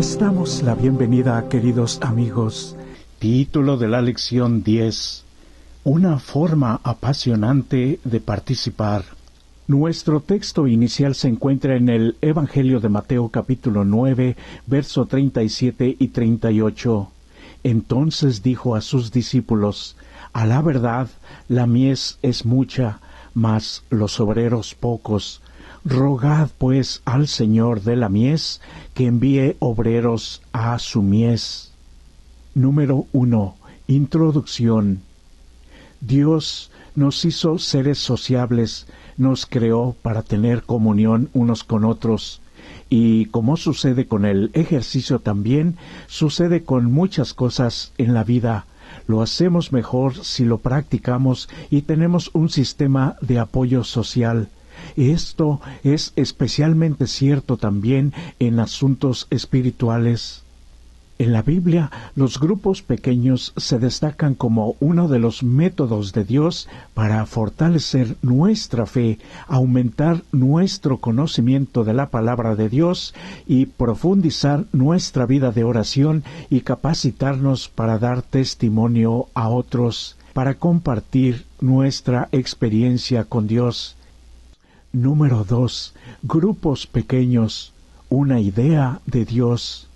Les damos la bienvenida, queridos amigos. Título de la lección 10. Una forma apasionante de participar. Nuestro texto inicial se encuentra en el Evangelio de Mateo capítulo 9, verso 37 y 38. Entonces dijo a sus discípulos: a la verdad, la mies es mucha, mas los obreros pocos. Rogad pues al Señor de la mies que envíe obreros a su mies. Número 1. Introducción. Dios nos hizo seres sociables, nos creó para tener comunión unos con otros. Y como sucede con el ejercicio también, sucede con muchas cosas en la vida. Lo hacemos mejor si lo practicamos y tenemos un sistema de apoyo social. Esto es especialmente cierto también en asuntos espirituales. En la Biblia, los grupos pequeños se destacan como uno de los métodos de Dios para fortalecer nuestra fe, aumentar nuestro conocimiento de la palabra de Dios y profundizar nuestra vida de oración y capacitarnos para dar testimonio a otros, para compartir nuestra experiencia con Dios. Número 2. Grupos pequeños. Una idea de Dios.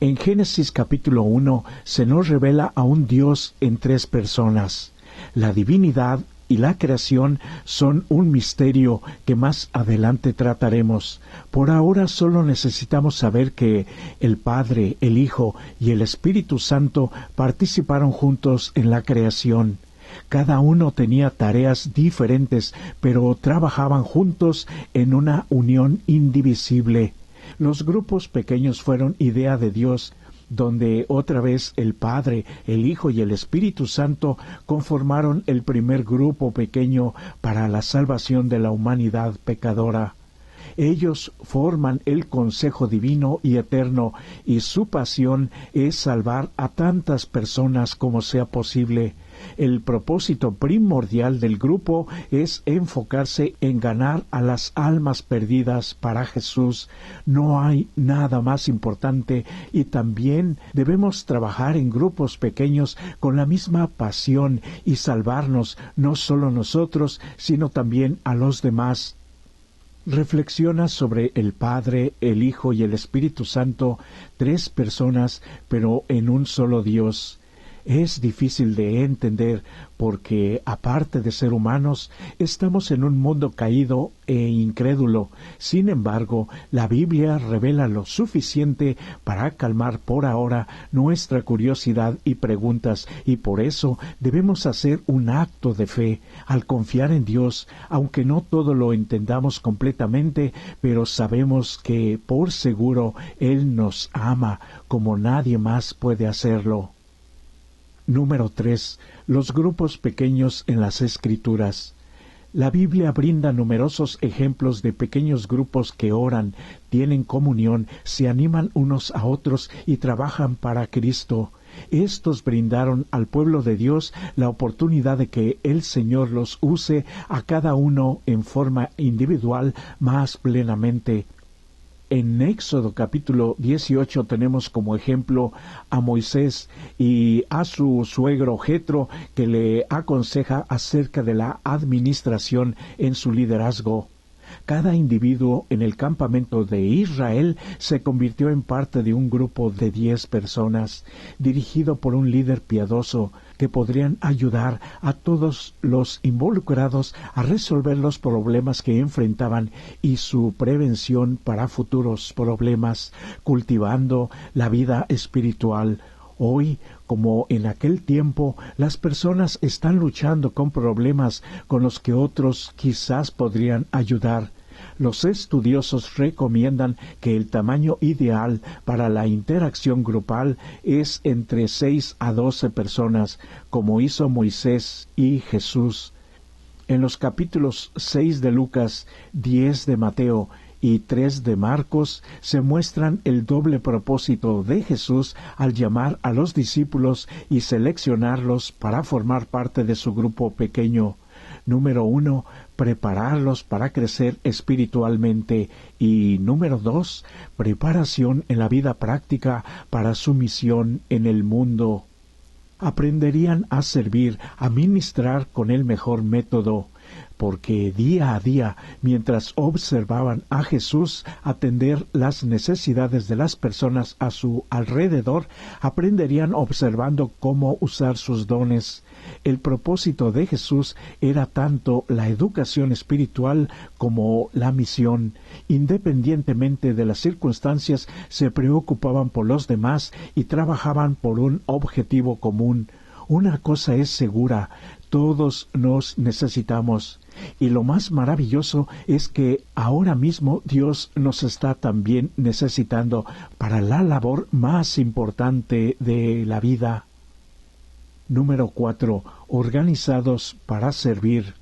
En Génesis capítulo 1 se nos revela a un Dios en tres personas. La divinidad y la creación son un misterio que más adelante trataremos. Por ahora solo necesitamos saber que el Padre, el Hijo y el Espíritu Santo participaron juntos en la creación. Cada uno tenía tareas diferentes, pero trabajaban juntos en una unión indivisible. Los grupos pequeños fueron idea de Dios, donde otra vez el Padre, el Hijo y el Espíritu Santo conformaron el primer grupo pequeño para la salvación de la humanidad pecadora. Ellos forman el consejo divino y eterno, y su pasión es salvar a tantas personas como sea posible. El propósito primordial del grupo es enfocarse en ganar a las almas perdidas para Jesús. No hay nada más importante, y también debemos trabajar en grupos pequeños con la misma pasión y salvarnos no solo nosotros, sino también a los demás. Reflexiona sobre el Padre, el Hijo y el Espíritu Santo, tres personas, pero en un solo Dios. Es difícil de entender porque, aparte de ser humanos, estamos en un mundo caído e incrédulo. Sin embargo, la Biblia revela lo suficiente para calmar por ahora nuestra curiosidad y preguntas, y por eso debemos hacer un acto de fe al confiar en Dios, aunque no todo lo entendamos completamente, pero sabemos que por seguro Él nos ama como nadie más puede hacerlo. Número 3. Los grupos pequeños en las Escrituras. La Biblia brinda numerosos ejemplos de pequeños grupos que oran, tienen comunión, se animan unos a otros y trabajan para Cristo. Estos brindaron al pueblo de Dios la oportunidad de que el Señor los use a cada uno en forma individual más plenamente. En Éxodo capítulo 18 tenemos como ejemplo a Moisés y a su suegro Jetro, que le aconseja acerca de la administración en su liderazgo. Cada individuo en el campamento de Israel se convirtió en parte de un grupo de 10 personas, dirigido por un líder piadoso, que podrían ayudar a todos los involucrados a resolver los problemas que enfrentaban y su prevención para futuros problemas, cultivando la vida espiritual. Hoy, como en aquel tiempo, las personas están luchando con problemas con los que otros quizás podrían ayudar. Los estudiosos recomiendan que el tamaño ideal para la interacción grupal es entre 6 a 12 personas, como hizo Moisés y Jesús. En los capítulos 6 de Lucas, 10 de Mateo y 3 de Marcos se muestran el doble propósito de Jesús al llamar a los discípulos y seleccionarlos para formar parte de su grupo pequeño. Número 1, prepararlos para crecer espiritualmente. Y número 2, preparación en la vida práctica para su misión en el mundo. Aprenderían a servir, a ministrar con el mejor método, porque día a día, mientras observaban a Jesús atender las necesidades de las personas a su alrededor, aprenderían observando cómo usar sus dones. El propósito de Jesús era tanto la educación espiritual como la misión. Independientemente de las circunstancias, se preocupaban por los demás y trabajaban por un objetivo común. Una cosa es segura, todos nos necesitamos. Y lo más maravilloso es que ahora mismo Dios nos está también necesitando para la labor más importante de la vida. Número 4. Organizados para servir.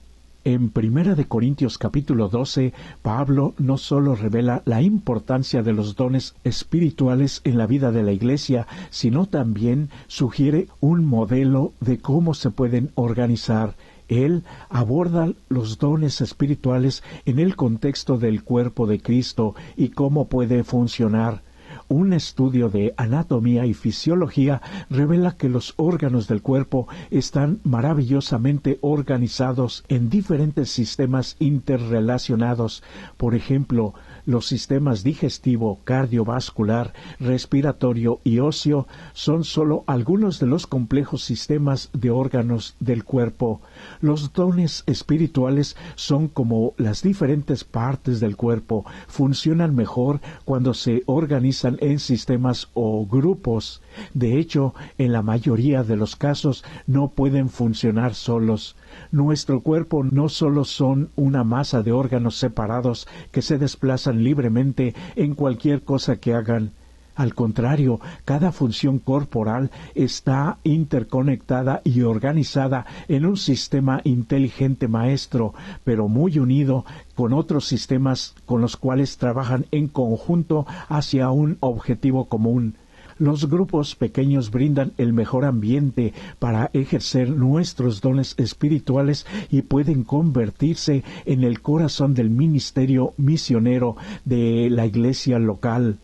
En 1 Corintios capítulo 12, Pablo no solo revela la importancia de los dones espirituales en la vida de la Iglesia, sino también sugiere un modelo de cómo se pueden organizar. Él aborda los dones espirituales en el contexto del cuerpo de Cristo y cómo puede funcionar. Un estudio de anatomía y fisiología revela que los órganos del cuerpo están maravillosamente organizados en diferentes sistemas interrelacionados. Por ejemplo, los sistemas digestivo, cardiovascular, respiratorio y óseo son solo algunos de los complejos sistemas de órganos del cuerpo. Los dones espirituales son como las diferentes partes del cuerpo, funcionan mejor cuando se organizan en sistemas o grupos. De hecho, en la mayoría de los casos no pueden funcionar solos. Nuestro cuerpo no solo son una masa de órganos separados que se desplazan libremente en cualquier cosa que hagan. Al contrario, cada función corporal está interconectada y organizada en un sistema inteligente maestro, pero muy unido con otros sistemas con los cuales trabajan en conjunto hacia un objetivo común. Los grupos pequeños brindan el mejor ambiente para ejercer nuestros dones espirituales y pueden convertirse en el corazón del ministerio misionero de la iglesia local.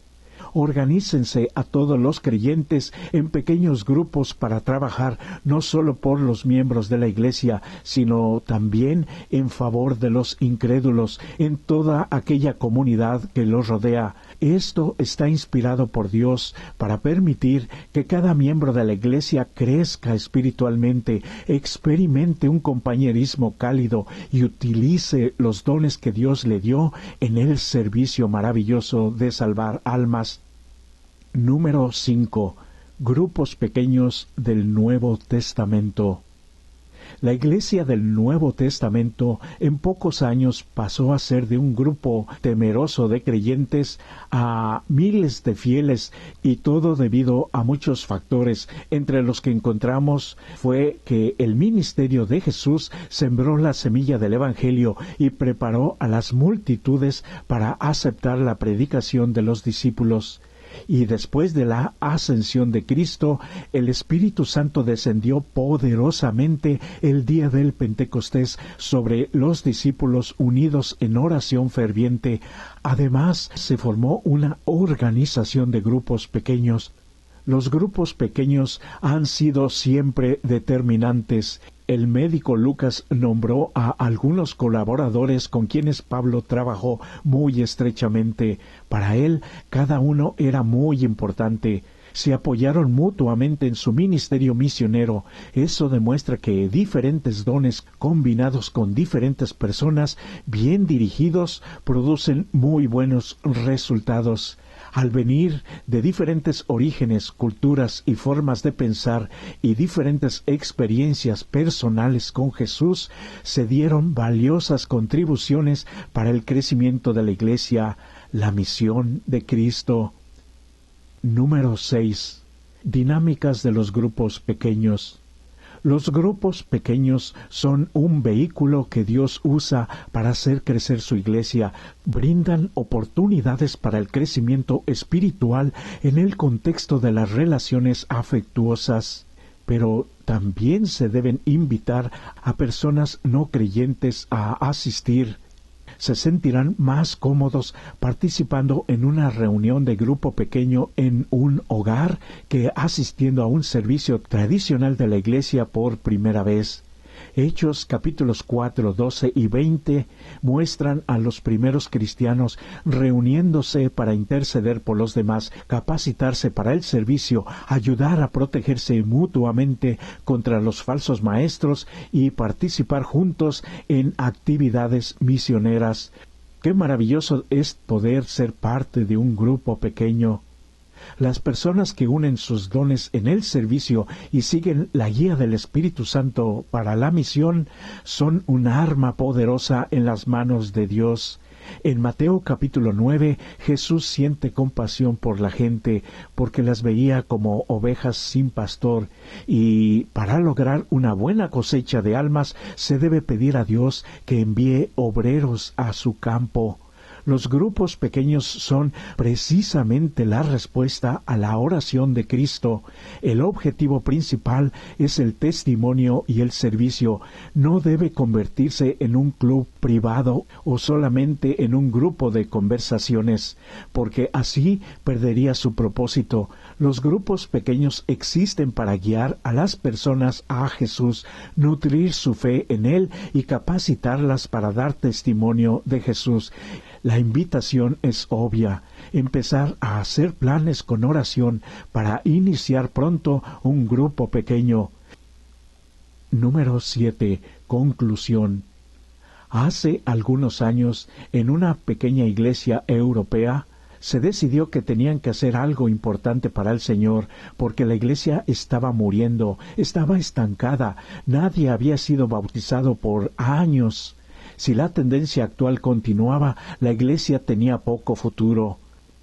Organícense a todos los creyentes en pequeños grupos para trabajar no solo por los miembros de la iglesia, sino también en favor de los incrédulos en toda aquella comunidad que los rodea. Esto está inspirado por Dios para permitir que cada miembro de la iglesia crezca espiritualmente, experimente un compañerismo cálido y utilice los dones que Dios le dio en el servicio maravilloso de salvar almas. Número 5. Grupos pequeños del Nuevo Testamento. La Iglesia del Nuevo Testamento en pocos años pasó a ser de un grupo temeroso de creyentes a miles de fieles, y todo debido a muchos factores, entre los que encontramos fue que el ministerio de Jesús sembró la semilla del Evangelio y preparó a las multitudes para aceptar la predicación de los discípulos. Y después de la ascensión de Cristo, el Espíritu Santo descendió poderosamente el día del Pentecostés sobre los discípulos unidos en oración ferviente. Además, se formó una organización de grupos pequeños. Los grupos pequeños han sido siempre determinantes. El médico Lucas nombró a algunos colaboradores con quienes Pablo trabajó muy estrechamente. Para él, cada uno era muy importante. Se apoyaron mutuamente en su ministerio misionero. Eso demuestra que diferentes dones combinados con diferentes personas bien dirigidos producen muy buenos resultados. Al venir de diferentes orígenes, culturas y formas de pensar y diferentes experiencias personales con Jesús, se dieron valiosas contribuciones para el crecimiento de la Iglesia, la misión de Cristo. Número 6. Dinámicas de los grupos pequeños. Los grupos pequeños son un vehículo que Dios usa para hacer crecer su iglesia. Brindan oportunidades para el crecimiento espiritual en el contexto de las relaciones afectuosas. pero también se deben invitar a personas no creyentes a asistir. Se sentirán más cómodos participando en una reunión de grupo pequeño en un hogar que asistiendo a un servicio tradicional de la iglesia por primera vez. Hechos capítulos 4, 12 y 20 muestran a los primeros cristianos reuniéndose para interceder por los demás, capacitarse para el servicio, ayudar a protegerse mutuamente contra los falsos maestros y participar juntos en actividades misioneras. Qué maravilloso es poder ser parte de un grupo pequeño. Las personas que unen sus dones en el servicio y siguen la guía del Espíritu Santo para la misión son un arma poderosa en las manos de Dios. En Mateo capítulo 9, Jesús siente compasión por la gente porque las veía como ovejas sin pastor, y para lograr una buena cosecha de almas se debe pedir a Dios que envíe obreros a su campo. Los grupos pequeños son precisamente la respuesta a la oración de Cristo. El objetivo principal es el testimonio y el servicio. No debe convertirse en un club privado o solamente en un grupo de conversaciones, porque así perdería su propósito. Los grupos pequeños existen para guiar a las personas a Jesús, nutrir su fe en Él y capacitarlas para dar testimonio de Jesús. La invitación es obvia: empezar a hacer planes con oración para iniciar pronto un grupo pequeño. Número 7. Conclusión. Hace algunos años, en una pequeña iglesia europea, se decidió que tenían que hacer algo importante para el Señor, porque la iglesia estaba muriendo, estaba estancada, nadie había sido bautizado por años. Si la tendencia actual continuaba, la iglesia tenía poco futuro.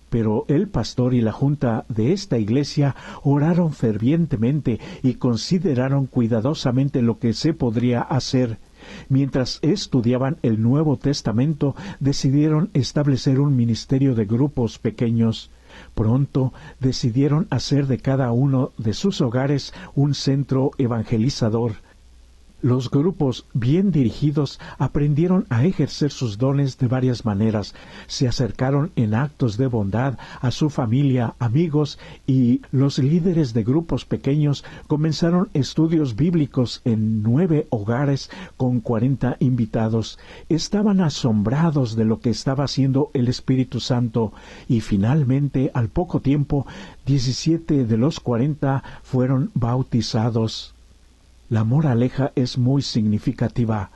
Pero el pastor y la junta de esta iglesia oraron fervientemente y consideraron cuidadosamente lo que se podría hacer. Mientras estudiaban el Nuevo Testamento, decidieron establecer un ministerio de grupos pequeños. Pronto decidieron hacer de cada uno de sus hogares un centro evangelizador. Los grupos bien dirigidos aprendieron a ejercer sus dones de varias maneras. Se acercaron en actos de bondad a su familia, amigos, y los líderes de grupos pequeños comenzaron estudios bíblicos en 9 hogares con 40 invitados. Estaban asombrados de lo que estaba haciendo el Espíritu Santo, y finalmente, al poco tiempo, 17 de los 40 fueron bautizados. La moraleja es muy significativa.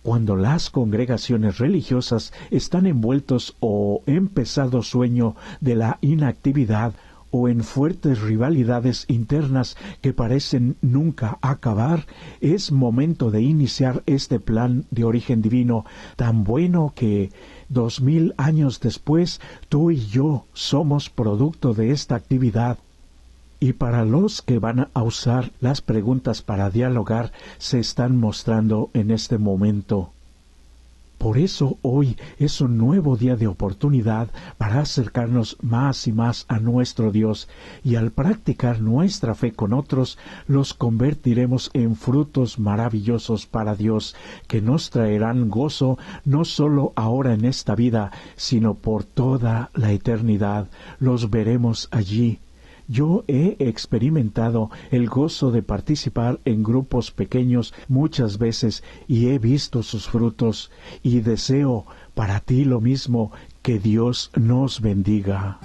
Cuando las congregaciones religiosas están envueltos o en pesado sueño de la inactividad o en fuertes rivalidades internas que parecen nunca acabar, es momento de iniciar este plan de origen divino, tan bueno que 2000 años después tú y yo somos producto de esta actividad. Y para los que van a usar las preguntas para dialogar, se están mostrando en este momento. Por eso hoy es un nuevo día de oportunidad para acercarnos más y más a nuestro Dios, y al practicar nuestra fe con otros, los convertiremos en frutos maravillosos para Dios, que nos traerán gozo no solo ahora en esta vida, sino por toda la eternidad. Los veremos allí. Yo he experimentado el gozo de participar en grupos pequeños muchas veces y he visto sus frutos, y deseo para ti lo mismo. Que Dios nos bendiga.